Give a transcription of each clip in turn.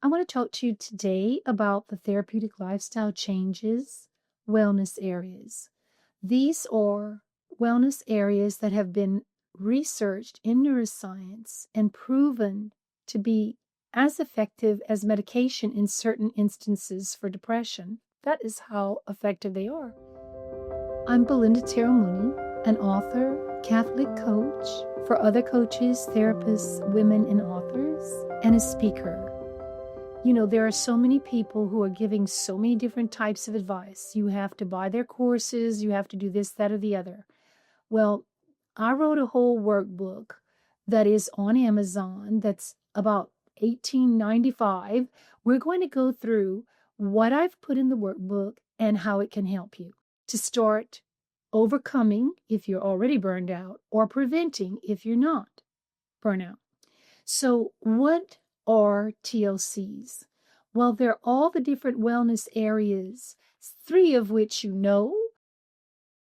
I want to talk to you today about the therapeutic lifestyle changes, wellness areas. These are wellness areas that have been researched in neuroscience and proven to be as effective as medication in certain instances for depression. That is how effective they are. I'm Belinda Terramuni, an author, Catholic coach for other coaches, therapists, women, and authors, and a speaker. You know, there are so many people who are giving so many different types of advice. You have to buy their courses, you have to do this, that, or the other. Well, I wrote a whole workbook that is on Amazon that's about $18.95. We're going to go through what I've put in the workbook and how it can help you to start overcoming if you're already burned out or preventing if you're not burnout. So, what are TLCs? Well, they're all the different wellness areas, three of which you know,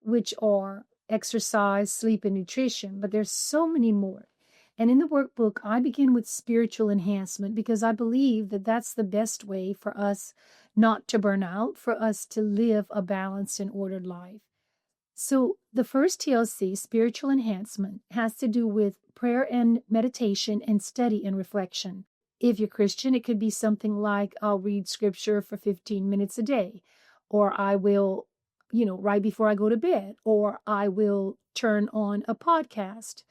which are exercise, sleep, and nutrition, but there's so many more. And in the workbook, I begin with spiritual enhancement because I believe that that's the best way for us not to burn out, for us to live a balanced and ordered life. So the first TLC, spiritual enhancement, has to do with prayer and meditation and study and reflection. If you're Christian, it could be something like, I'll read scripture for 15 minutes a day, or I will, right before I go to bed, or I will turn on a podcast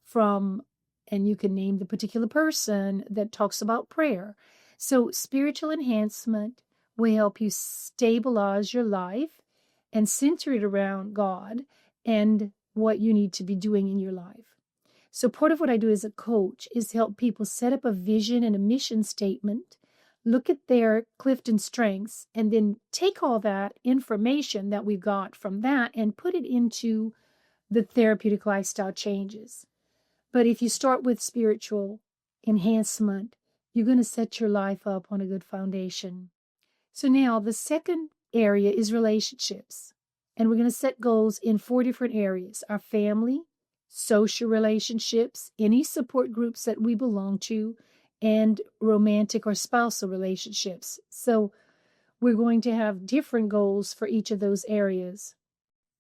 from, and you can name the particular person that talks about prayer. So spiritual enhancement will help you stabilize your life and center it around God and what you need to be doing in your life. So part of what I do as a coach is help people set up a vision and a mission statement, look at their Clifton strengths, and then take all that information that we've got from that and put it into the therapeutic lifestyle changes. But if you start with spiritual enhancement, you're going to set your life up on a good foundation. So now the second area is relationships. And we're going to set goals in 4 different areas: our family, social relationships, any support groups that we belong to, and romantic or spousal relationships. So we're going to have different goals for each of those areas.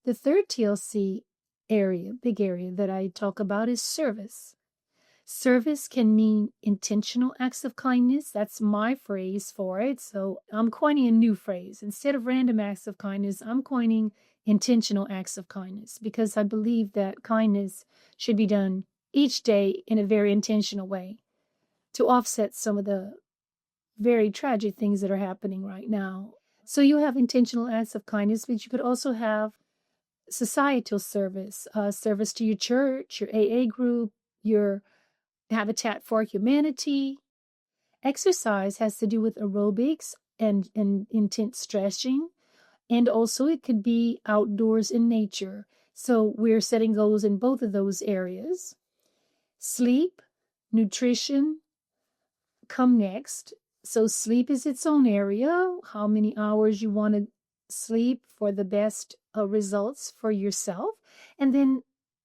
The third TLC area, big area that I talk about, is service. Service can mean intentional acts of kindness. That's my phrase for it. So I'm coining a new phrase. Instead of random acts of kindness, I'm coining intentional acts of kindness because I believe that kindness should be done each day in a very intentional way to offset some of the very tragic things that are happening right now. So you have intentional acts of kindness, but you could also have societal service, service to your church, your AA group, your Habitat for Humanity. Exercise has to do with aerobics and intense stretching. And also it could be outdoors in nature. So we're setting goals in both of those areas. Sleep, nutrition come next. So sleep is its own area. How many hours you want to sleep for the best results for yourself. And then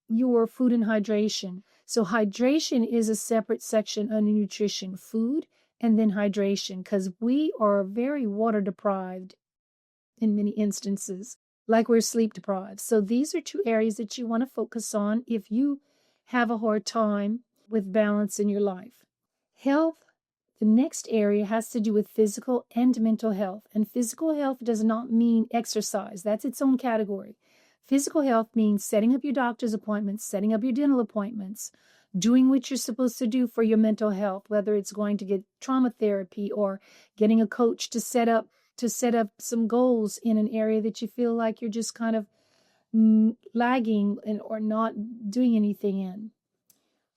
your food and hydration. So hydration is a separate section under nutrition, food, and then hydration, because we are very water deprived in many instances, like we're sleep deprived. So these are 2 areas that you want to focus on if you have a hard time with balance in your life. Health, the next area has to do with physical and mental health. And physical health does not mean exercise. That's its own category. Physical health means setting up your doctor's appointments, setting up your dental appointments, doing what you're supposed to do for your mental health, whether it's going to get trauma therapy or getting a coach to set up some goals in an area that you feel like you're just kind of lagging or not doing anything in.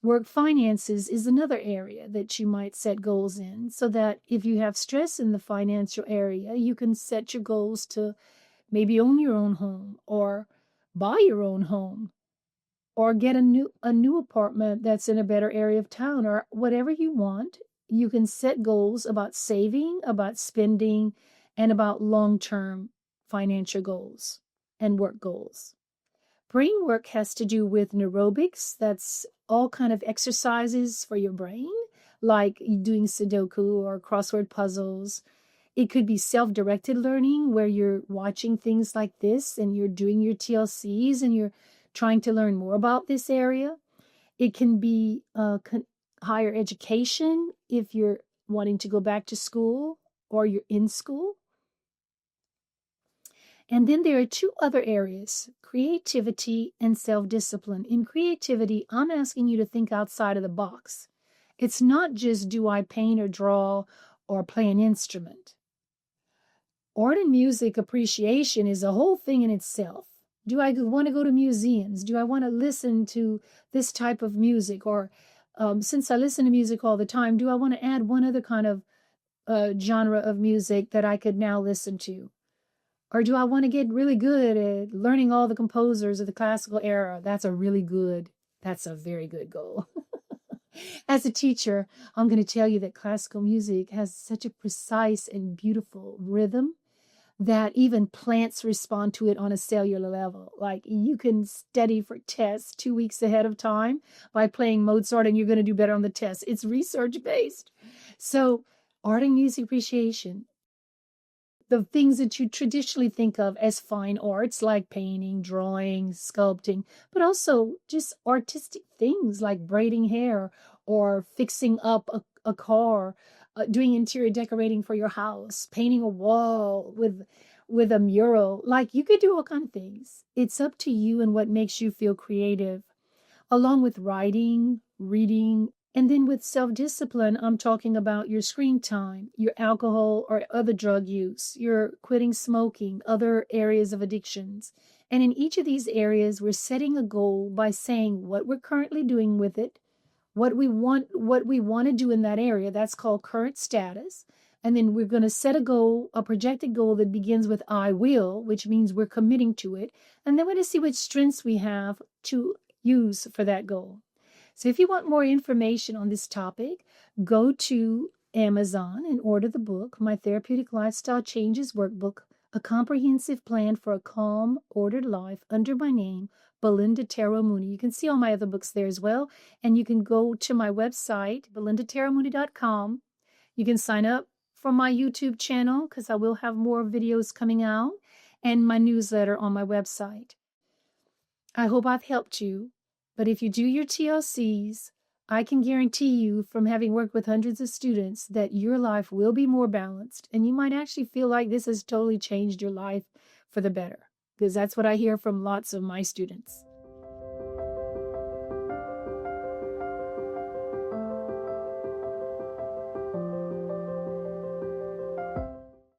Work finances is another area that you might set goals in, so that if you have stress in the financial area, you can set your goals to maybe own your own home or buy your own home or get a new apartment that's in a better area of town, or whatever you want. You can set goals about saving, about spending, and about long-term financial goals and work goals. Brain work has to do with neurobics. That's all kind of exercises for your brain, like doing Sudoku or crossword puzzles. It could be self-directed learning where you're watching things like this and you're doing your TLCs and you're trying to learn more about this area. It can be higher education if you're wanting to go back to school or you're in school. And then there are two other areas, creativity and self-discipline. In creativity, I'm asking you to think outside of the box. It's not just do I paint or draw or play an instrument. Art and music appreciation is a whole thing in itself. Do I want to go to museums? Do I want to listen to this type of music? Or since I listen to music all the time, do I want to add one other kind of genre of music that I could now listen to? Or do I want to get really good at learning all the composers of the classical era? That's a very good goal. As a teacher, I'm going to tell you that classical music has such a precise and beautiful rhythm that even plants respond to it on a cellular level. Like you can study for tests 2 weeks ahead of time by playing Mozart and you're going to do better on the test. It's research based. So art and music appreciation, the things that you traditionally think of as fine arts like painting, drawing, sculpting, but also just artistic things like braiding hair or fixing up a car, doing interior decorating for your house, painting a wall with a mural. Like you could do all kinds of things. It's up to you and what makes you feel creative, along with writing, reading. And then with self-discipline, I'm talking about your screen time, your alcohol or other drug use, your quitting smoking, other areas of addictions. And in each of these areas, we're setting a goal by saying what we're currently doing with it, what we want to do in that area. That's called current status. And then we're going to set a goal, a projected goal that begins with I will, which means we're committing to it. And then we're going to see what strengths we have to use for that goal. So if you want more information on this topic, go to Amazon and order the book, My Therapeutic Lifestyle Changes Workbook, A Comprehensive Plan for a Calm, Ordered Life, under my name, Belinda Taro Mooney. You can see all my other books there as well. And you can go to my website, belindataramooney.com. You can sign up for my YouTube channel because I will have more videos coming out, and my newsletter on my website. I hope I've helped you. But if you do your TLCs, I can guarantee you from having worked with hundreds of students that your life will be more balanced. And you might actually feel like this has totally changed your life for the better, because that's what I hear from lots of my students.